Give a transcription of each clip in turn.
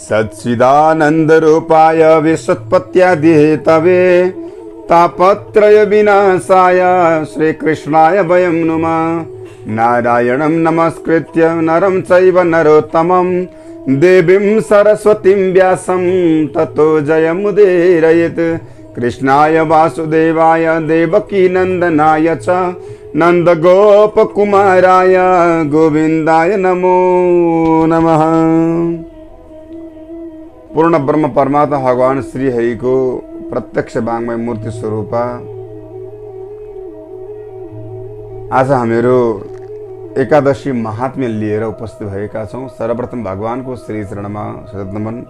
सच्चिदानन्दरूपाय विश्वोत्पत्त्यादिहेतवे तापत्रय विनाशाय श्रीकृष्णाय वयं नुमः। नारायणं नमस्कृत्य नरं चैव नरोत्तमं देवीं सरस्वतीं व्यासं ततो जयमुदीरयेत्। कृष्णाय वासुदेवाय देवकी नन्दनाय च नन्दगोपकुमाराय गोविन्दाय नमो नमः। पूर्ण ब्रह्म परमात्मा भगवान श्री हरि को प्रत्यक्ष वाङ्मय मूर्ति स्वरूप आज हामीहरू एकादशी महात्म्य लिएर उपस्थित भएका छौं। सर्वप्रथम भगवानको श्री चरणमा सतत नमन,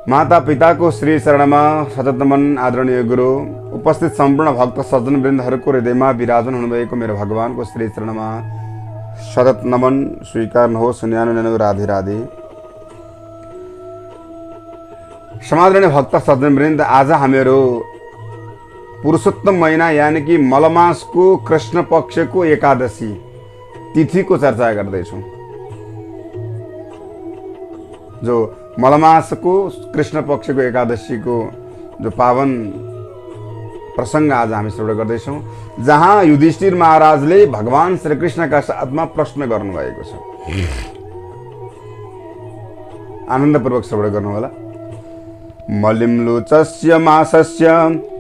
माता पिताको श्री चरणमा सतत नमन। आदरणीय गुरु, उपस्थित सम्पूर्ण भक्त सज्जन वृन्दहरूको हृदयमा विराजन हुनुभएको मेरो भगवानको श्री चरणमा सतत नमन स्वीकार्नुहोस्। न्यानो न्यानो राधे राधे। समादरणीय भक्त सज्जन वृन्द, आज हामीहरू पुरुषोत्तम महिना यानी कि मलमासको कृष्ण पक्षको एकादशी तिथिको चर्चा गर्दैछौँ। जो मलमासको कृष्ण पक्षको एकादशीको जो पावन प्रसङ्ग आज हामी श्रवण गर्दैछौँ, जहाँ युधिष्ठिर महाराजले भगवान श्रीकृष्णका साथमा प्रश्न गर्नुभएको छ। आनन्दपूर्वक श्रवण गर्नुहोला। मलिम्लोचस्य मासस्य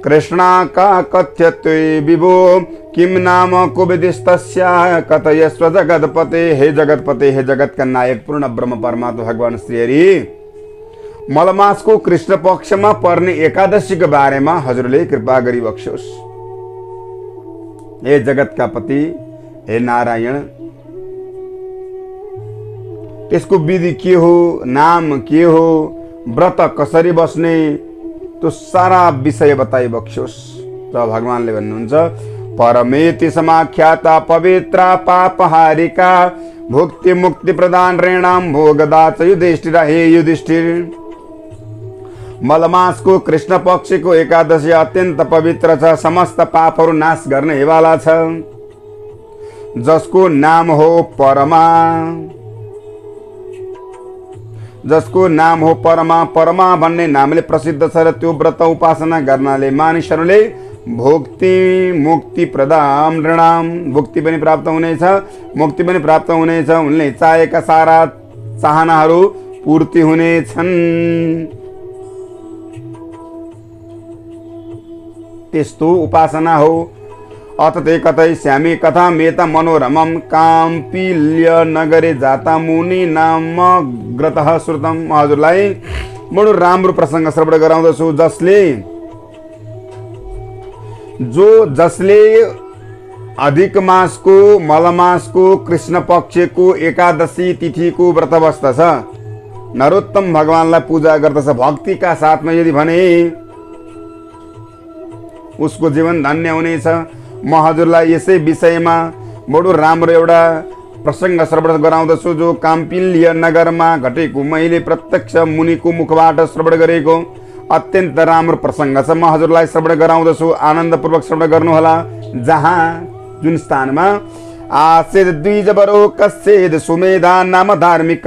कृष्णाका कथ्यते विभो किम नाम कुविदिस्तस्य कथयस्व जगतपते। हे जगतपते, हे जगतका नायक पूर्ण ब्रह्म परमात्मा भगवान श्री हरि मलमासको कृष्ण पक्षमा पर्ने एकादशीको बारेमा हजुरले कृपा गरी बक्स्योस्। हे जगतका पति, हे नारायण, त्यसको विधि के हो, नाम के हो, व्रत कसरी बस्ने, तो सारा विषय बताइ बक्स्योस्। त भगवानले भन्नुहुन्छ, परमेति समाख्याता पवित्रा पापहारिका भुक्ति मुक्ति प्रदान रेणाम भोगदा च युधिष्ठिर। हे युधिष्ठिर, मलमासको कृष्ण पक्षको एकादशी अत्यन्त पवित्र छ, समस्त पापहरू नाश गर्ने हेवाला छ, जसको नाम हो परमा, जसको नाम हो परमा। परमा भन्ने नामले प्रसिद्ध छ र त्यो व्रत उपासना गर्नाले मानिसहरूले भुक्ति मुक्ति प्रदान नृणाम, भुक्ति पनि प्राप्त हुनेछ, मुक्ति पनि प्राप्त हुनेछ। उनले चाहेका सारा चाहनाहरू पूर्ति हुनेछन्। त्यस्तो उपासना हो। अथ ते कथयिष्यामि कथामेत मनोरमं काम्पिल्य नगरे जाता मुनि नाम ग्रतः श्रुतम। म हजुरलाई बडो राम्रो प्रसङ्ग श्रवण गराउँदछु, जसले अधिक मासको मलमासको कृष्ण पक्षको एकादशी तिथिको व्रत बस्दछ, नरोत्तम भगवानलाई पूजा गर्दछ भक्तिका साथमा, यदि भने उसको जीवन धन्य हुनेछ। म हजुरलाई यसै विषयमा बडो राम्रो एउटा प्रसङ्ग श्रवण गराउँदछु, जो काम्पिल्य नगरमा घटेको मैले प्रत्यक्ष मुनिको मुखबाट श्रवण गरेको अत्यन्त राम्रो प्रसङ्ग छ। म हजुरलाई श्रवण गराउँदछु, आनन्दपूर्वक श्रवण गर्नुहोला। जहाँ जुन स्थानमा आसेद द्विजवरो कस्येद सुमेधा नाम धार्मिक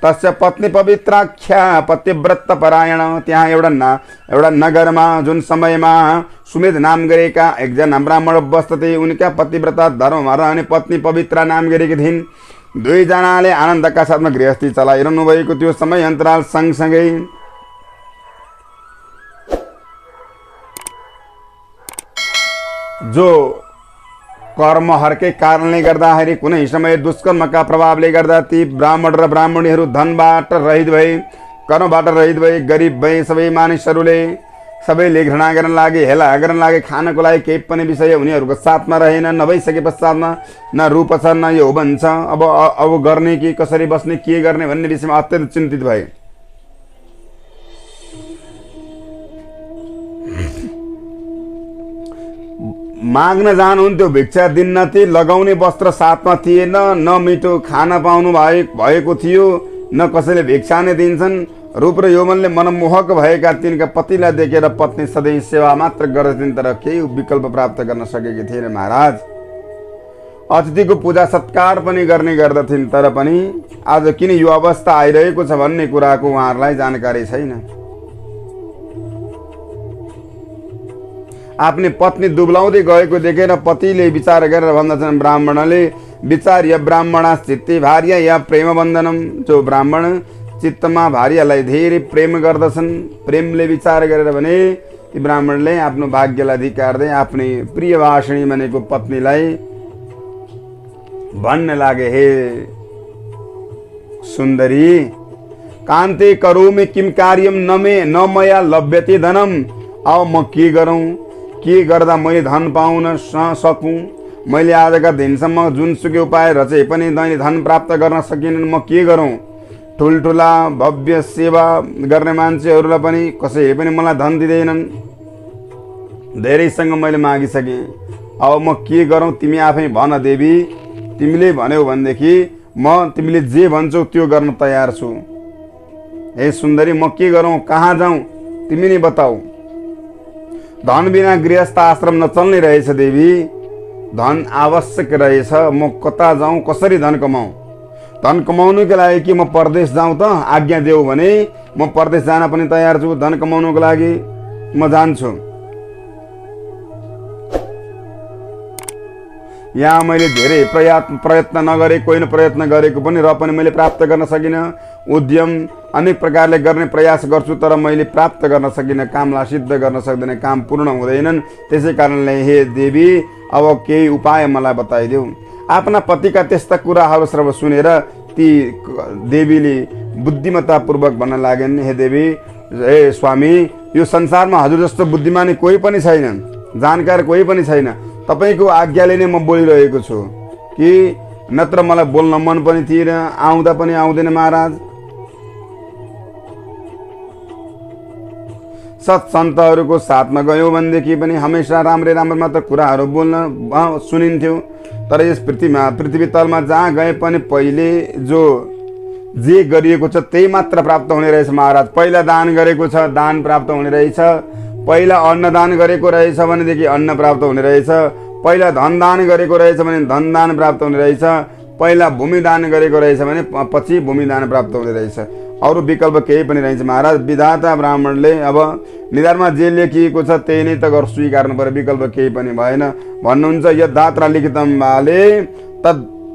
तस्य पत्नी पवित्राख्या पतिव्रत परायण। त्यहाँ एउटा नगरमा जुन समयमा सुमेध नाम गरेका एकजना ब्राह्मण बस्दथे, उनका पतिव्रता धर्ममा रहने पत्नी पवित्र नाम गरेकी थिइन्। दुईजनाले आनन्दका साथमा गृहस्थी चलाइरहनु भएको त्यो समय अन्तराल सँगसँगै जो कर्महरकै कारणले गर्दाखेरि कुनै समय दुष्कर्मका प्रभावले गर्दा ती ब्राह्मण र ब्राह्मणीहरू धनबाट रहित भए, कर्मबाट रहित भए, गरिब भए। सबै मानिसहरूले सबैले घृणा गर्न लागे, हेला गर्न लागे। खानको लागि केही पनि विषय उनीहरूको साथमा रहेन। नभइसके पश्चातमा न रूप छ न यौवन छ। अब गर्ने कि कसरी बस्ने, के गर्ने भन्ने विषयमा अत्यन्त चिन्तित भए। माग्न जानुहुन्थ्यो, भिक्षा दिन्नथे, लगाउने वस्त्र साथमा थिएन, न मिठो खाना पाउनु भएको थियो, न कसैले भिक्षा नै दिन्छन्। रूप र यौवनले मनमोहक भएका तिनका पतिलाई देखेर पत्नी सधैँ सेवा मात्र गर्दथिन्, तर केही विकल्प प्राप्त गर्न सकेकी थिएन। महाराज, अतिथिको पूजा सत्कार पनि गर्ने गर्दथिन्। तर पनि आज किन यो अवस्था आइरहेको छ भन्ने कुराको उहाँहरूलाई जानकारी छैन। आफ्नी पत्नी दुब्लाउँदै गएको देखेर पतिले विचार गरेर भन्दछन्, ब्राह्मणले विचार या ब्राह्मणा चित्ते भार्या या प्रेम बन्धनम। जो ब्राह्मण चित्तमा भार्यालाई धेरै प्रेम गर्दछन्, प्रेमले विचार गरेर भने ती ब्राह्मणले आफ्नो भाग्यलाई धिक्कार्दै आफ्नै प्रिय भाषिणी भनेको पत्नीलाई भन्न लागे, हे सुन्दरी, कान्ते करोमि किम कार्यम न मया लभ्यते धनम। अब म के गरौँ, के गर्दा मैले धन पाउन सकूँ। मैले आजका दिनसम्म जुनसुकै उपाय रचे पनि दैनिक धन प्राप्त गर्न सकिनँ। म के गरौँ। ठुल्ठुला भव्य सेवा गर्ने मान्छेहरूलाई पनि कसैले पनि मलाई धन दिँदैनन्। धेरैसँग मैले मागिसकेँ। अब म के गरौँ, तिमी आफै भन देवी। तिमीले भन्यौ भनेदेखि म तिमीले जे भन्छौ त्यो गर्न तयार छु। हे सुन्दरी, म के गरौँ, कहाँ जाउँ, तिमी नै बताऊ। धन बिना गृहस्थ आश्रम नचल्ने रहेछ देवी। धन आवश्यक रहेछ। म कता जाउँ, कसरी धन कमाउँ। धन कमाउनुको लागि कि म परदेश जाउँ त, आज्ञा देऊ भने म परदेश जान पनि तयार छु। धन कमाउनुको लागि म जान्छु। यहाँ मैले धेरै प्रयत्न नगरेको होइन, प्रयत्न गरेको पनि र पनि मैले प्राप्त गर्न सकिनँ। उद्यम अनेक प्रकारले गर्ने प्रयास गर्छु, तर मैले प्राप्त गर्न सकिनँ। कामलाई सिद्ध गर्न सक्दैन, काम पूर्ण हुँदैनन्। त्यसै कारणले हे देवी, अब केही उपाय मलाई बताइदेऊ। आफ्ना पतिका त्यस्ता कुराहरू सर्व सुनेर ती देवीले बुद्धिमत्तापूर्वक भन्न लागेन्, हे देवी, हे स्वामी, यो संसारमा हजुर जस्तो बुद्धिमानी कोही पनि छैन, जानकार कोही पनि छैन। तपाईँको आज्ञाले नै म बोलिरहेको छु कि नत्र मलाई बोल्न मन पनि थिएन, आउँदा पनि आउँदैन महाराज। सत्सन्तहरूको साथमा गयौँ भनेदेखि पनि हमेसा राम्रै राम्रो मात्र कुराहरू बोल्न सुनिन्थ्यो। तर यस पृथ्वी तलमा जहाँ गए पनि पहिले जे गरिएको छ त्यही मात्र प्राप्त हुने रहेछ महाराज। पहिला दान गरेको छ, दान प्राप्त हुने रहेछ। पहिला अन्न दान गरेको रहेछ भनेदेखि अन्न प्राप्त हुने रहेछ। पहिला धन दान गरेको रहेछ भने धन दान प्राप्त हुने रहेछ। पहिला भूमि दान गरेको रहेछ भने पछि भूमि दान प्राप्त हुने रहेछ। अरू विकल्प केही पनि रहेछ महाराज। विधाता ब्राह्मणले अब निधारमा जे लेखिएको छ त्यही नै त स्वीकार्नु पर्यो, विकल्प केही पनि भएन भन्नुहुन्छ। यद्धात्र लिखितम बाले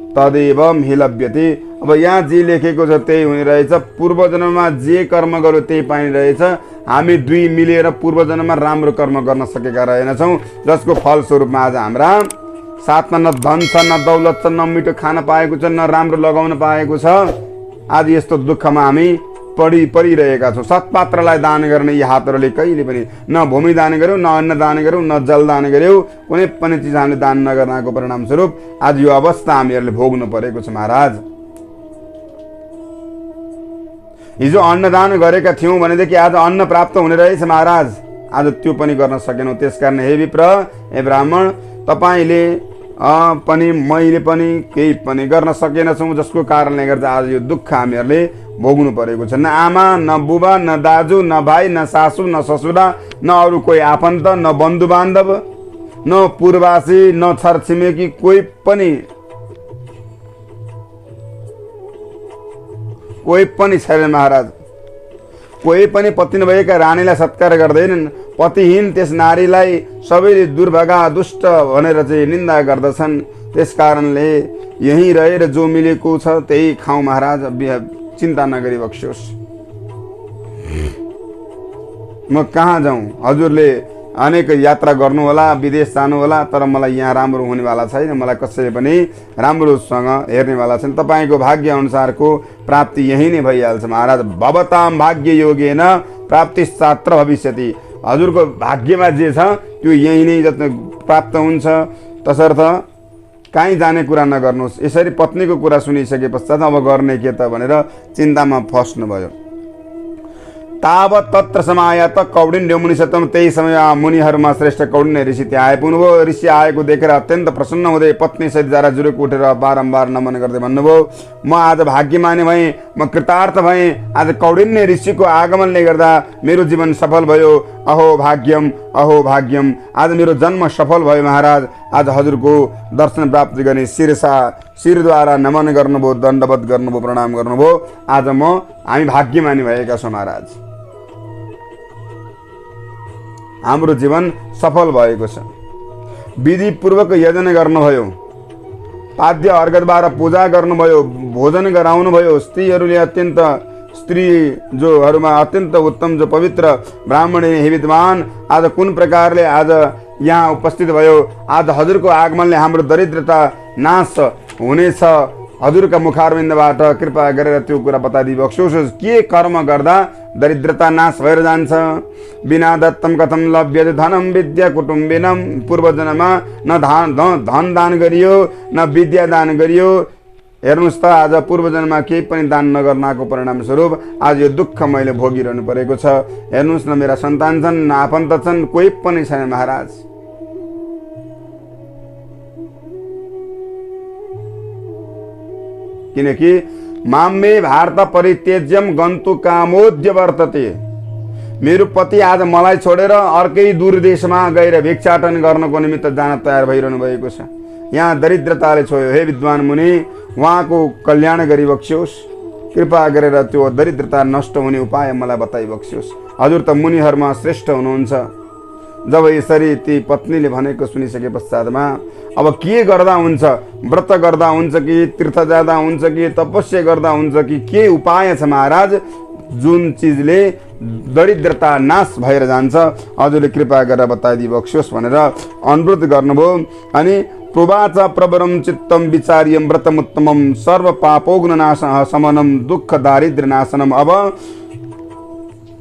तदेवम हि लभ्यते। अब यहाँ जे लेखेको छ त्यही हुने रहेछ। पूर्वजन्ममा जे कर्म गर्यो त्यही पाइने रहेछ। हामी दुई मिलेर पूर्वजन्ममा राम्रो कर्म गर्न सकेका रहेनछौँ, जसको फलस्वरूपमा आज हाम्रा साथमा न धन छ, न दौलत छ, न मिठो खान पाएको छ, न राम्रो लगाउन पाएको छ। आज यस्तो दुःखमा हामी परिरहेका छौँ। सत्पात्रलाई दान गर्ने यी हातहरूले कहिले पनि न भूमि दान गर्यौ, न अन्न दान गर्यौ, न जल दान गर्यौ। कुनै पनि चिज हामीले दान नगर्नको परिणामस्वरूप आज यो अवस्था हामीहरूले भोग्नु परेको छ महाराज। हिजो अन्नदान गरेका थियौँ भनेदेखि आज अन्न प्राप्त हुने रहेछ महाराज। आज त्यो पनि गर्न सकेनौँ। त्यसकारण हे विप्र, हे ब्राह्मण, तपाईँले पनि मैले पनि केही पनि गर्न सकेनछौँ, जसको कारणले गर्दा आज यो दुःख हामीहरूले भोग्नु परेको छ। न आमा, न बुबा, न दाजु, न भाइ, न सासू, न ससुरा, न अरू कोही आफन्त, न बन्धु बान्धव, न पूर्ववासी, न छरछिमेकी कोही पनि छैन महाराज। कोही पनि पति नभएका रानीलाई सत्कार गर्दैनन्। पतिहीन त्यस नारीलाई सबैले दुर्भागा, दुष्ट भनेर चाहिँ निन्दा गर्दछन्। त्यस कारणले यहीँ रहेर जो मिलेको छ त्यही खाउँ महाराज, चिन्ता नगरी बक्सियोस्। म कहाँ जाउँ? हजुरले अनेक यात्रा गर्नु होला, विदेश जानु होला, तर मलाई यहाँ राम्रो हुनेवाला छैन। मलाई कसैले पनि राम्रोसँग हेर्नेवाला छैन। तपाईँको भाग्य अनुसारको प्राप्ति यही नै भइहाल्छ महाराज। भवताम भाग्य योगेन प्राप्तिश्चात्र भविष्यति। हजुरको भाग्यमा जे छ त्यो यही नै प्राप्त हुन्छ। तसर्थ कहीँ जाने कुरा नगर्नुहोस्। यसरी पत्नीको कुरा सुनिसके पश्चात अब गर्ने के त भनेर चिन्तामा फस्नुभयो। तावत तत्र समायात कौडिन्य मुनिसतम। त्यही समय मुनिहरूमा श्रेष्ठ कौडिन्य ऋषि त्यहाँ आइपुग्नुभयो। ऋषि आएको देखेर अत्यन्त प्रसन्न हुँदै पत्नी सहित जरा जुरेको उठेर बारम्बार नमन गर्दै भन्नुभयो, म आज भाग्यमानी भएँ। म कृतार्थ भएँ। आज कौडिन्य ऋषिको आगमनले गर्दा मेरो जीवन सफल भयो। अहो भाग्यम, अहो भाग्यम। आज मेरो जन्म सफल भयो महाराज। आज हजुरको दर्शन प्राप्त गर्ने शिरद्वारा नमन गर्नुभयो, दण्डवत गर्नुभयो, प्रणाम गर्नुभयो। आज हामी भाग्यमानी भएका छौँ महाराज। हाम्रो जीवन सफल भएको छ। विधिपूर्वक यजन गर्नुभयो, पाद्य अर्घद्वारा पूजा गर्नुभयो, भोजन गराउनुभयो। स्त्री जोहरूमा अत्यन्त उत्तम जो पवित्र ब्राह्मणी हे विद्वान आज कुन प्रकारले आज यहाँ उपस्थित भयो। आज हजुरको आगमनले हाम्रो दरिद्रता नाश हुनेछ। हजुरका मुखारविन्दबाट कृपा गरेर त्यो कुरा बताइदिनु बक्सोस्। के कर्म गर्दा दरिद्रता नाश भएर जान्छ? बिना दत्तम कथम लभ्यते धनम विद्या कुटुम्बिनम। पूर्व जन्ममा न धन दान गरियो न विद्या दान गरियो। हेर्नुहोस् त आज पूर्व जन्ममा केही पनि दान नगर्नको परिणाम स्वरूप आज यो दुःख मैले भोगिरहनु परेको छ। हेर्नुहोस् न, मेरा सन्तान छन्, न आफन्त छन्, कोही पनि छैन महाराज। किनकि माम्मे भारत परित्यज्यम गन्तु कामोद्य वर्तते। मेरो पति आज मलाई छोडेर अर्कै दूर देशमा गएर भिक्षाटन गर्नको निमित्त जान तयार भइरहनु भएको छ। यहाँ दरिद्रताले छोयो। हे विद्वान मुनि, उहाँको कल्याण गरिबक्स्योस्। कृपा गरेर त्यो दरिद्रता नष्ट हुने उपाय मलाई बताइबक्स्योस्। हजुर त मुनिहरूमा श्रेष्ठ हुनुहुन्छ। जब यसरी ती पत्नीले भनेको सुनिसके पश्चातमा अब के गर्दा हुन्छ? व्रत गर्दा हुन्छ कि तीर्थ जाँदा हुन्छ कि तपस्या गर्दा हुन्छ कि के उपाय छ महाराज जुन चिजले दरिद्रता नाश भएर जान्छ? हजुरले कृपा गरेर बताइदिबक्स्योस् भनेर अनुरोध गर्नुभयो। अनि प्रोवाच प्रवरम चित्तम विचार्यम व्रतमुत्तमम सर्व पापोग्न नाश समनम दुःख दारिद्र्य नाशनम। अब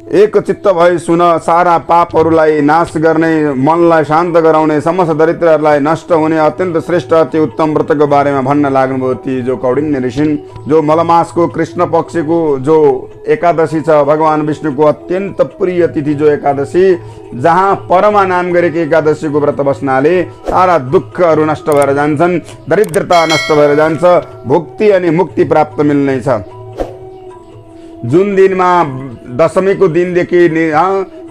एक चित्त भई सुन, सारा पापहरूलाई नाश गर्ने, मनलाई शान्त गराउने, समस्त दरिद्रहरूलाई नष्ट हुने अत्यन्त श्रेष्ठ अति उत्तम व्रतको बारेमा भन्न लाग्नुभयो। ती जो कौडिन्य ऋषिन्, जो मलमासको कृष्ण पक्षको जो एकादशी छ, भगवान विष्णुको अत्यन्त प्रिय तिथि जो एकादशी, जहाँ परमा नाम गरेको एकादशीको व्रत बस्नाले सारा दुःखहरू नष्ट भएर जान्छन्, दरिद्रता नष्ट भएर जान्छ, भुक्ति अनि मुक्ति प्राप्त मिल्नेछ। जुन दिनमा दशमीको दिनदेखि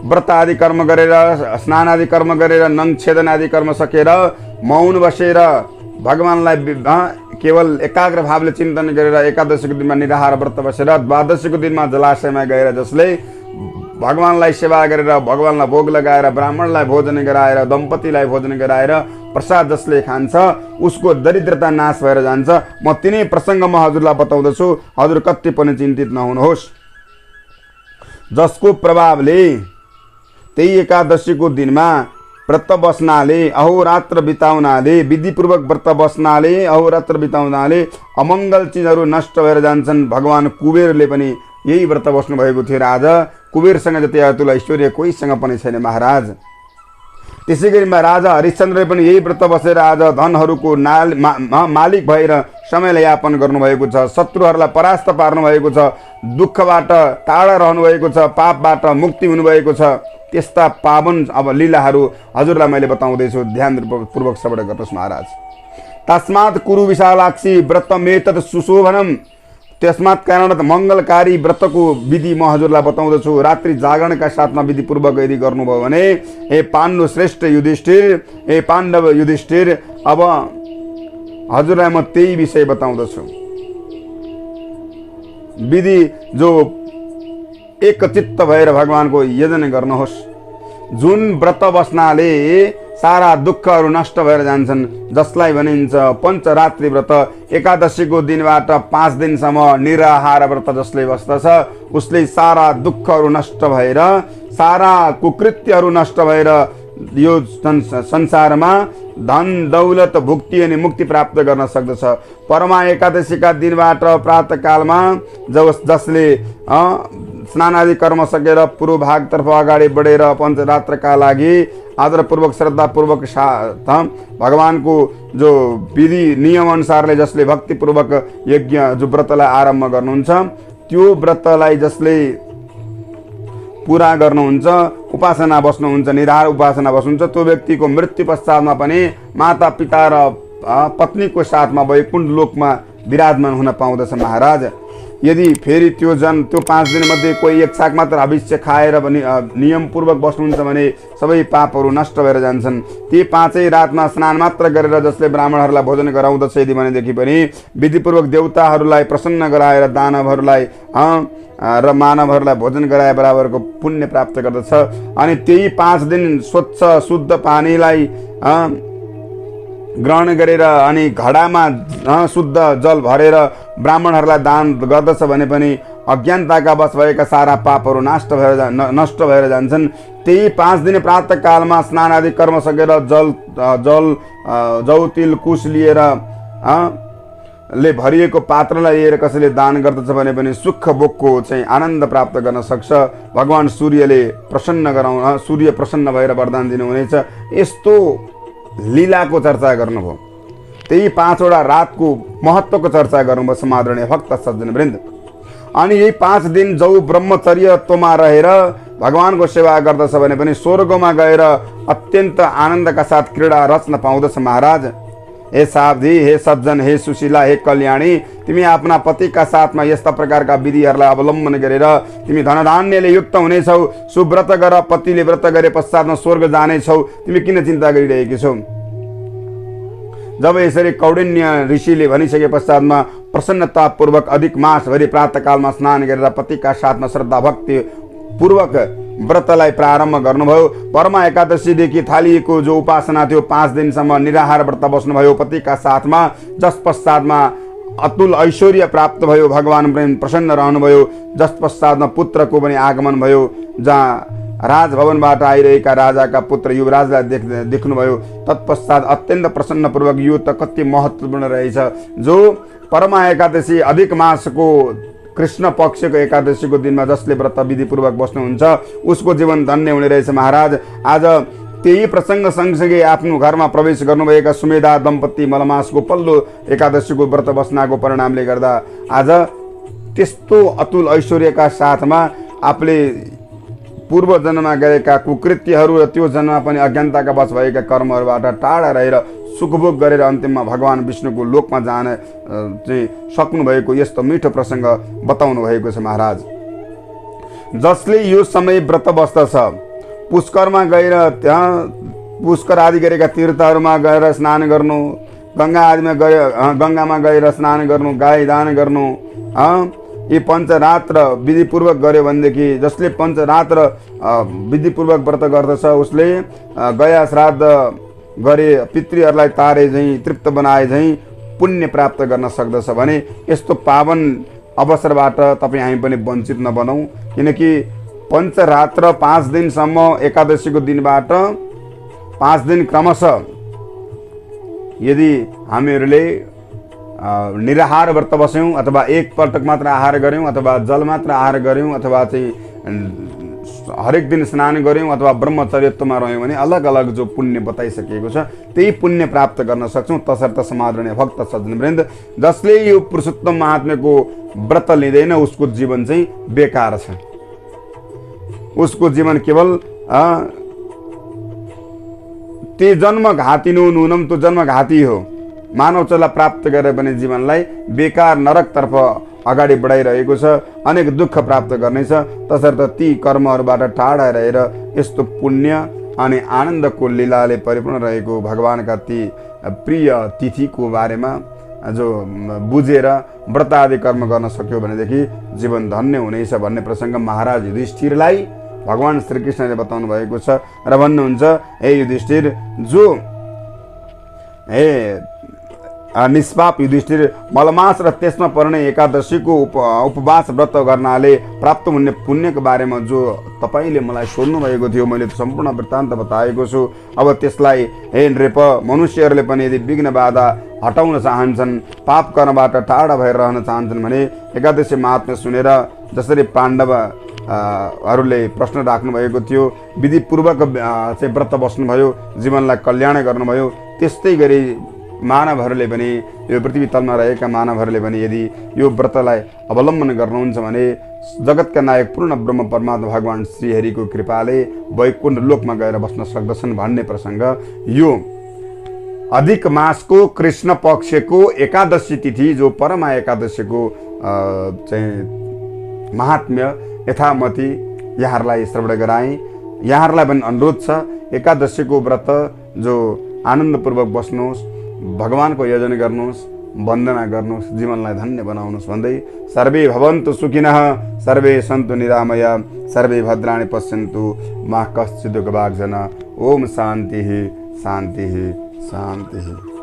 व्रत आदि कर्म गरेर, स्नान आदि कर्म गरेर, नङछेदन आदि कर्म सकेर मौन बसेर भगवानलाई केवल एकाग्र भावले चिन्तन गरेर एकादशीको दिनमा निराहार व्रत बसेर द्वादशीको दिनमा जलाशयमा गएर जसले भगवानलाई सेवा गरेर, भगवानलाई भोग लगाएर, ब्राह्मणलाई भोजन गराएर, दम्पतिलाई भोजन गराएर प्रसाद जसले खान्छ उसको दरिद्रता नाश भएर जान्छ। म तिनै प्रसङ्गमा हजुरलाई बताउँदछु। हजुर कति पनि चिन्तित नहुनुहोस्। जसको प्रभावले त्यही एकादशीको दिनमा व्रत बस्नाले, अहोरात्र बिताउनाले, विधिपूर्वक व्रत बस्नाले, अहोरात्र बिताउनाले अमङ्गल चिजहरू नष्ट भएर जान्छन्। भगवान कुबेरले पनि यही व्रत बस्नु भएको थियो र आज कुबेरसँग जति अतुल ऐश्वर्य कोहीसँग पनि छैन महाराज। त्यसै गरी राजा हरिश्चन्द्रले पनि यही व्रत बसेर आज धनहरूको मालिक भएर समयलाई यापन गर्नुभएको छ। शत्रुहरूलाई परास्त पार्नु भएको छ, दुःखबाट टाढा रहनु भएको छ, पापबाट मुक्ति हुनुभएको छ। त्यस्ता पावन अब लीलाहरू हजुरलाई मैले बताउँदैछु, ध्यानपूर्वक श्रवण गर्नुहोस् महाराज। तस्मात् कुरु विशालाक्षी व्रतमेतत् सुशोभनम। त्यसमात् कारणत मङ्गलकारी व्रतको विधि म हजुरलाई बताउँदछु। रात्रि जागरणका साथमा विधिपूर्वक यदि गर्नुभयो भने हे पाण्डु श्रेष्ठ युधिष्ठिर, हे पाण्डव युधिष्ठिर, अब हजुरलाई म त्यही विषय बताउँदछु। विधि जो एकचित्त भएर भगवानको यजन गर्नुहोस्। जुन व्रत बस्नाले सारा दुःखहरू नष्ट भएर जान्छन्, जसलाई भनिन्छ पञ्चरात्रि व्रत। एकादशीको दिनबाट 5 दिनसम्म निराहार व्रत जसले बस्दछ उसले सारा दुःखहरू नष्ट भएर, सारा कुकृत्यहरू नष्ट भएर यो संसारमा धन दौलत भुक्ति अनि मुक्ति प्राप्त गर्न सक्दछ। परमा एकादशीका दिनबाट प्रातःकालमा जसले स्नान आदि कर्म सकेर पूर्व भागतर्फ अगाडि बढेर पञ्चरात्रका लागि आदरपूर्वक श्रद्धापूर्वक साथ भगवानको जो विधि नियम अनुसारले जसले भक्तिपूर्वक यज्ञ जो व्रतलाई आरम्भ गर्नुहुन्छ, त्यो व्रतलाई जसले पुरा गर्नुहुन्छ, उपासना बस्नुहुन्छ, निराहार उपासना बस्नुहुन्छ, त्यो व्यक्तिको मृत्यु पश्चातमा पनि माता पिता र पत्नीको साथमा वैकुण्ठ लोकमा विराजमान हुन पाउँदछ महाराज। यदि फेरि त्यो 5 दिनमध्ये कोही एक छाक मात्र हविष्य खाएर पनि नियमपूर्वक बस्नुहुन्छ भने सबै पापहरू नष्ट भएर जान्छन्। ती 5 रातमा स्नान मात्र गरेर जसले ब्राह्मणहरूलाई भोजन गराउँदछ यदि भनेदेखि पनि विधिपूर्वक देवताहरूलाई प्रसन्न गराएर दानवहरूलाई र मानवहरूलाई भोजन गराए बराबरको पुण्य प्राप्त गर्दछ। अनि त्यही 5 दिन स्वच्छ शुद्ध पानीलाई ग्रहण गरेर अनि घडामा शुद्ध जल भरेर ब्राह्मणहरूलाई दान गर्दछ भने पनि अज्ञानताका वश भएका सारा पापहरू नष्ट भएर जान्छन्। त्यही 5 दिन प्रातःकालमा स्नान आदि कर्म सकेर जौ तिल कुश लिएर ले भरिएको पात्रलाई लिएर कसैले दान गर्दछ भने पनि सुख भोगको चाहिँ आनन्द प्राप्त गर्न सक्छ। भगवान सूर्य प्रसन्न भएर वरदान दिनुहुनेछ। यस्तो लीलाको चर्चा गर्नुभयो, त्यही 5 वटा रातको महत्त्वको चर्चा गर्नुभयो समादरणीय भक्त सज्जनवृन्द। अनि यही 5 दिन जो ब्रह्मचर्यत्वमा रहेर भगवानको सेवा गर्दछ भने पनि स्वर्गमा गएर अत्यन्त आनन्दका साथ क्रीडा रच्न पाउँदछ। महाराज, हे सावधी, हे सज्जन, हे सुशीला, हे कल्याणी, तिमी आफ्ना पतिका साथमा यस्ता प्रकारका विधिहरूलाई अवलम्बन गरेर तिमी धनधान्यले युक्त हुनेछौ। सुव्रत गर, पतिले व्रत गरे पश्चातमा स्वर्ग जानेछौ। तिमी किन चिन्ता गरिरहेकी छौ? जब यसरी कौडिन्य ऋषिले भनिसके पश्चातमा प्रसन्नतापूर्वक अधिक मासभरि प्रातःकालमा स्नान गरेर पतिका साथमा श्रद्धा भक्ति पूर्वक व्रतलाई प्रारम्भ गर्नुभयो। परमा एकादशीदेखि थालिएको जो उपासना थियो 5 दिनसम्म निराहार व्रत बस्नुभयो पतिका साथमा, जस पश्चातमा अतुल ऐश्वर्य प्राप्त भयो, भगवान प्रसन्न रहनुभयो। जस पश्चातमा पुत्रको पनि आगमन भयो, जहाँ राजभवनबाट आइरहेका राजाका पुत्र युवराजलाई देख्नुभयो। तत्पश्चात अत्यन्त प्रसन्नपूर्वक यो त कति महत्त्वपूर्ण रहेछ। जो परमा एकादशी अधिक मासको कृष्ण पक्षको एकादशीको दिनमा जसले व्रत विधिपूर्वक बस्नुहुन्छ उसको जीवन धन्य हुने रहेछ। महाराज, आज त्यही प्रसङ्ग सँगसँगै आफ्नो घरमा प्रवेश गर्नुभएका सुमेधा दम्पति मलमासको पल्लो एकादशीको व्रत बस्नाको परिणामले गर्दा आज त्यस्तो अतुल ऐश्वर्यका साथमा आफूले पूर्व जन्ममा गरेका कुकृत्यहरू र त्यो जन्ममा पनि अज्ञानताका वश भएका कर्महरूबाट टाढा रहेर सुखभोग गरेर अन्तिममा भगवान विष्णुको लोकमा जान चाहिँ सक्नुभएको यस्तो मिठो प्रसङ्ग बताउनु भएको छ। महाराज, जसले यो समय व्रत बस्दछ, पुष्करमा गएर त्यहाँ पुष्कर आदि गरेका तीर्थहरूमा गएर स्नान गर्नु, गङ्गामा गएर स्नान गर्नु, गाई दान गर्नु, यी पञ्चरात्र विधिपूर्वक गर्यो भनेदेखि जसले पञ्चरात्र विधिपूर्वक व्रत गर्दछ उसले गया श्राद्ध गरे पितृहरूलाई तारे झैँ तृप्त बनाए झैँ पुण्य प्राप्त गर्न सक्दछ भने यस्तो पावन अवसरबाट तपाईँ हामी पनि वञ्चित नबनौँ। किनकि पञ्चरात्र 5 दिनसम्म एकादशीको दिनबाट 5 दिन क्रमशः यदि हामीहरूले निराहार व्रत बस्यौँ अथवा एक पटक मात्र आहार गऱ्यौँ अथवा जल मात्र आहार गऱ्यौँ अथवा चाहिँ हरेक दिन स्नान गऱ्यौँ अथवा ब्रह्मचर्यत्वमा रह्यौँ भने अलग अलग जो पुण्य बताइसकेको छ त्यही पुण्य प्राप्त गर्न सक्छौँ। तसर्थ समादरणीय भक्त सज्जनवृन्द, जसले यो पुरुषोत्तम महात्म्यको व्रत लिँदैन उसको जीवन चाहिँ बेकार छ। उसको जीवन केवल ते जन्म घातिनु नूनम, त्यो जन्म घाती हो। मानव चला प्राप्त गरे भने जीवनलाई बेकार नरकतर्फ अगाडि बढाइरहेको छ, अनेक दुःख प्राप्त गर्नेछ। तसर्थ ती कर्महरूबाट टाढा रहेर यस्तो पुण्य अनि आनन्दको लीलाले परिपूर्ण रहेको भगवानका ती प्रिय तिथिको बारेमा जो बुझेर व्रत आदि कर्म गर्न सक्यो भनेदेखि जीवन धन्य हुनेछ भन्ने प्रसङ्ग महाराज युधिष्ठिरलाई भगवान श्रीकृष्णले बताउनु भएको छ र भन्नुहुन्छ, हे युधिष्ठिर, जो हे निष्पाप युधिष्ठिर, मलमास र त्यसमा पर्ने एकादशीको उपवास व्रत गर्नाले प्राप्त हुने पुण्यको बारेमा जो तपाईँले मलाई सोध्नु भएको थियो मैले सम्पूर्ण वृत्तान्त बताएको छु। अब त्यसलाई हे नृप, मनुष्यहरूले पनि यदि विघ्न बाधा हटाउन चाहन्छन्, पाप कर्मबाट टाढा भएर रहन चाहन्छन् भने एकादशी महात्म्य सुनेर जसरी पाण्डवहरूले प्रश्न राख्नुभएको थियो, विधिपूर्वक चाहिँ व्रत बस्नुभयो, जीवनलाई कल्याण गर्नुभयो, त्यस्तै गरी मानवहरूले पनि यो पृथ्वी तलमा रहेका मानवहरूले पनि यदि यो व्रतलाई अवलम्बन गर्नुहुन्छ भने जगतका नायक पूर्ण ब्रह्म परमात्मा भगवान श्रीहरिको कृपाले वैकुण्ठ लोकमा गएर बस्न सक्दछन् भन्ने प्रसङ्ग यो अधिक मासको कृष्ण पक्षको एकादशी तिथि जो परमा एकादशीको चाहिँ महात्म्य यथामति यहाँहरूलाई श्रवण गराएँ। यहाँहरूलाई पनि अनुरोध छ, एकादशीको व्रत जो आनन्दपूर्वक बस्नुहोस्, भगवानको योजना गर्नुहोस्, वन्दना गर्नुहोस्, जीवनलाई धन्य बनाउनुहोस् भन्दै सर्वे भवन्तु सुखिनः, सर्वे सन्तु निरामय, सर्वे भद्राणि पश्यन्तु मा कश्चित् दुःखभाग् जन। ओम शान्तिः शान्तिः शान्तिः।